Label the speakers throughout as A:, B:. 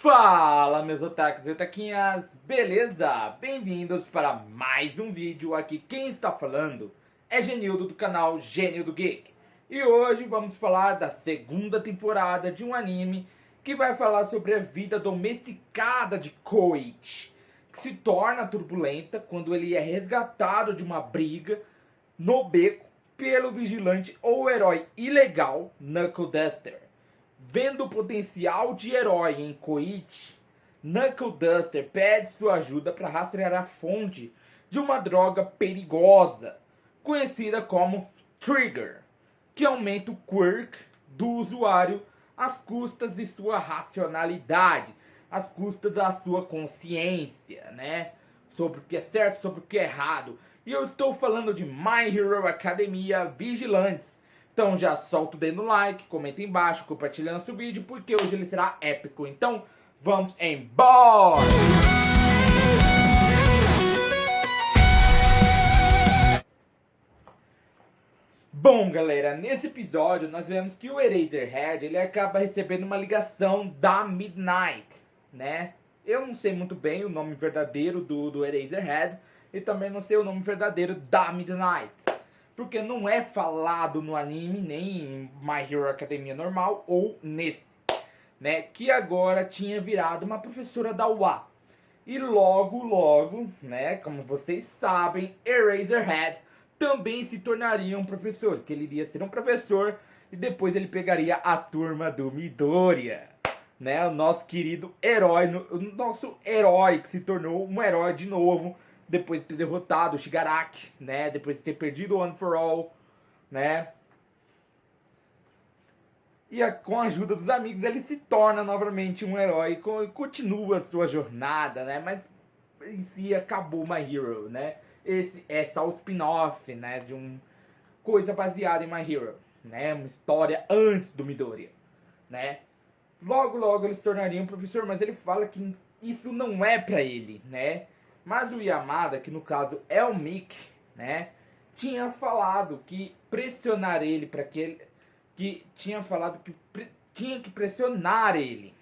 A: Fala, meus otakus e otaquinhas, beleza? Bem-vindos para mais um vídeo aqui. Quem está falando é Genildo do canal Genildo Geek. E hoje vamos falar da segunda temporada de um anime que vai falar sobre a vida domesticada de Koichi, que se torna turbulenta quando ele é resgatado de uma briga no beco pelo vigilante ou herói ilegal Knuckle Duster. Vendo o potencial de herói em Koichi, Knuckle Duster pede sua ajuda para rastrear a fonte de uma droga perigosa, conhecida como Trigger, que aumenta o quirk do usuário às custas de sua racionalidade, às custas da sua consciência, né? Sobre o que é certo, sobre o que é errado. E eu estou falando de My Hero Academia Vigilantes. Então já solta o dedo no like, comenta embaixo, compartilha nosso vídeo, porque hoje ele será épico. Então vamos embora! Bom, galera, nesse episódio nós vemos que o Eraserhead ele acaba recebendo uma ligação da Midnight, né? Eu não sei muito bem o nome verdadeiro do Eraserhead e também não sei o nome verdadeiro da Midnight, porque não é falado no anime, nem em My Hero Academia normal ou nesse, né? Que agora tinha virado uma professora da UA. E logo, né? Como vocês sabem, Eraserhead também se tornaria um professor, que ele iria ser um professor e depois ele pegaria a turma do Midoriya, né? O nosso querido herói, o nosso herói que se tornou um herói de novo depois de ter derrotado o Shigaraki, né? Depois de ter perdido o One for All, né? E com a ajuda dos amigos ele se torna novamente um herói e continua a sua jornada, né? Mas em si acabou My Hero, né? Esse é só o spin-off, né? De uma coisa baseada em My Hero, né? Uma história antes do Midoriya, né? Logo ele se tornaria um professor, mas ele fala que isso não é pra ele, né? Mas o Yamada, que no caso é o Mick, né? Tinha falado que pressionar ele para que ele... tinha que pressionar ele,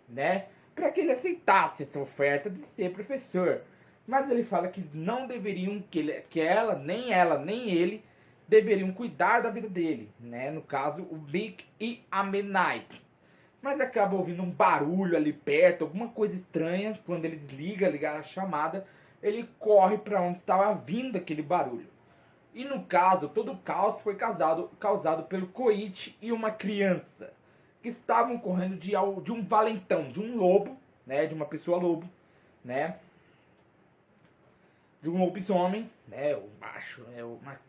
A: né? Para que ele aceitasse essa oferta de ser professor. Mas ele fala que não deveriam, que ela, nem ele, deveriam cuidar da vida dele, né? No caso, o Mick e a Midnight. Mas acaba ouvindo um barulho ali perto, alguma coisa estranha. Quando ele ligar a chamada, ele corre para onde estava vindo aquele barulho. E no caso, todo o caos foi causado pelo Koichi e uma criança, que estavam correndo de um valentão, de um lobo, né? De uma pessoa lobo, né? De um lobisomem, né? O macho, o macho,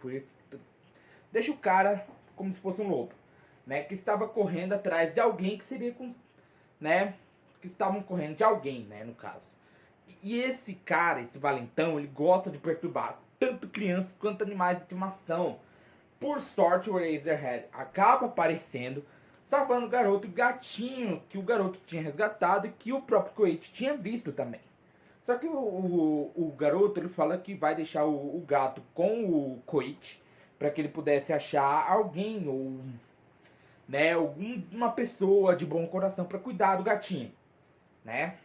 A: deixa o cara como se fosse um lobo, né? Que estava correndo atrás de alguém que seria com, né? Que estavam correndo de alguém, né? No caso. E esse cara, esse valentão, ele gosta de perturbar tanto crianças quanto animais de estimação. Por sorte, o Eraserhead acaba aparecendo, salvando o garoto e o gatinho que o garoto tinha resgatado e que o próprio Koichi tinha visto também. Só que o garoto ele fala que vai deixar o gato com o Koichi para que ele pudesse achar alguém ou, né, alguma pessoa de bom coração para cuidar do gatinho, né?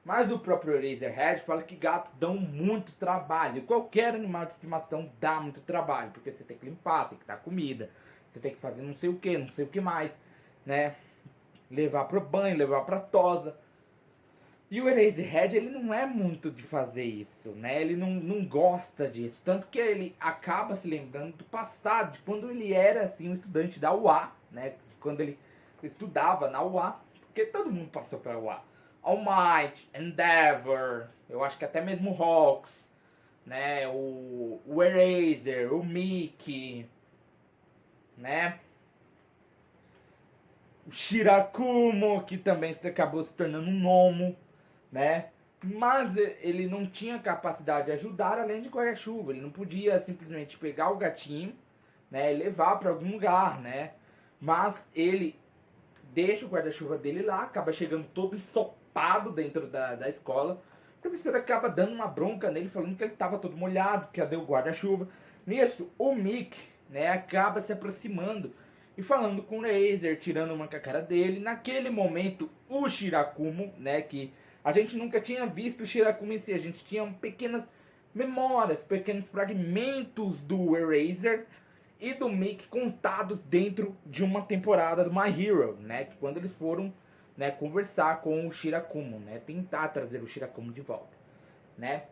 A: Mas o próprio Eraserhead fala que gatos dão muito trabalho. Qualquer animal de estimação dá muito trabalho, porque você tem que limpar, tem que dar comida, você tem que fazer não sei o que mais, né? Levar pro banho, levar pra tosa. E o Eraserhead, ele não é muito de fazer isso, né? Ele não gosta disso. Tanto que ele acaba se lembrando do passado, de quando ele era, assim, um estudante da UA, né? Quando ele estudava na UA, porque todo mundo passou pela UA. All Might, Endeavor, eu acho que até mesmo o Hawks, né? O Eraser, o Mickey, né? O Shirakumo, que também acabou se tornando um Nomo, né? Mas ele não tinha capacidade de ajudar além de guarda-chuva. Ele não podia simplesmente pegar o gatinho, né, e levar para algum lugar, né? Mas ele deixa o guarda-chuva dele lá, acaba chegando todo ensopado dentro da escola. O professor acaba dando uma bronca nele, falando que ele estava todo molhado, que cadê o guarda-chuva. Nisso, o Mick, né, acaba se aproximando e falando com o Eraser, tirando uma com a cara dele. Naquele momento, o Shirakumo, né, que a gente nunca tinha visto o Shirakumo em si, a gente tinha pequenas memórias, pequenos fragmentos do Eraser e do Mickey contados dentro de uma temporada do My Hero, né, que quando eles foram, né, conversar com o Shirakumo, né, tentar trazer o Shirakumo de volta, né.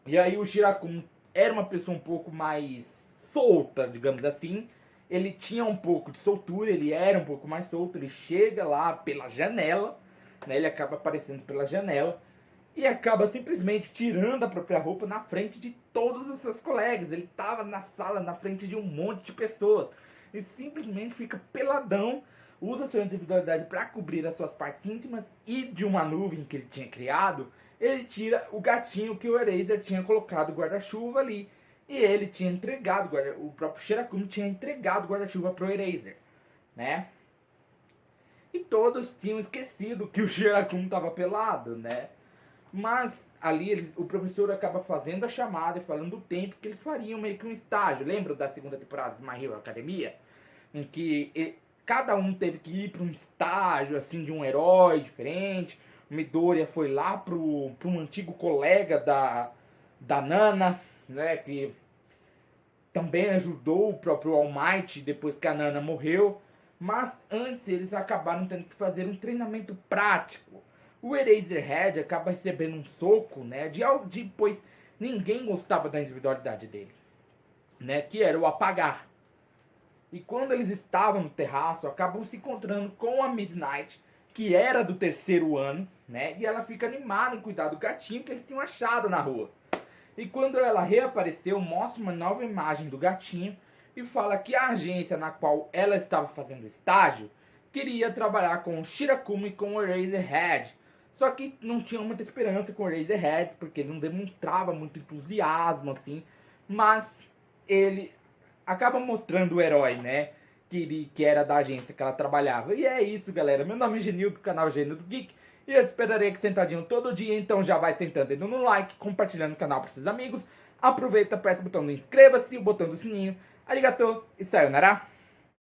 A: E aí o Shirakumo era uma pessoa um pouco mais solta, digamos assim. Ele tinha um pouco de soltura, ele era um pouco mais solto. Ele chega lá pela janela, né? Ele acaba aparecendo pela janela e acaba simplesmente tirando a própria roupa na frente de todos os seus colegas. Ele estava na sala, na frente de um monte de pessoas. E simplesmente fica peladão, usa sua individualidade para cobrir as suas partes íntimas e de uma nuvem que ele tinha criado, ele tira o gatinho que o Eraser tinha colocado guarda-chuva ali. E ele tinha entregado, o próprio Shirakumo tinha entregado o guarda-chuva pro Eraser, né? E todos tinham esquecido que o Shirakumo estava pelado, né? Mas ali o professor acaba fazendo a chamada e falando do tempo que eles fariam meio que um estágio. Lembra da segunda temporada de My Hero Academia? Em que cada um teve que ir para um estágio assim de um herói diferente. O Midoriya foi lá para um antigo colega da Nana, né, que também ajudou o próprio All Might depois que a Nana morreu. Mas antes eles acabaram tendo que fazer um treinamento prático. O Eraserhead acaba recebendo um soco, né, pois ninguém gostava da individualidade dele, né, que era o apagar. E quando eles estavam no terraço, acabam se encontrando com a Midnight, que era do terceiro ano, né? E ela fica animada em cuidar do gatinho que eles tinham achado na rua. E quando ela reapareceu, mostra uma nova imagem do gatinho e fala que a agência na qual ela estava fazendo estágio queria trabalhar com o Shirakumo e com o Eraserhead. Só que não tinha muita esperança com o Eraserhead, porque ele não demonstrava muito entusiasmo, assim. Mas ele acaba mostrando o herói, né? Que era da agência que ela trabalhava. E é isso, galera. Meu nome é Genil, do canal Genil do Geek. E eu esperarei aqui sentadinho todo dia. Então já vai sentando aí no like, compartilhando o canal para seus amigos. Aproveita, aperta o botão do inscreva-se, o botão do sininho. Arigatou e sayonara.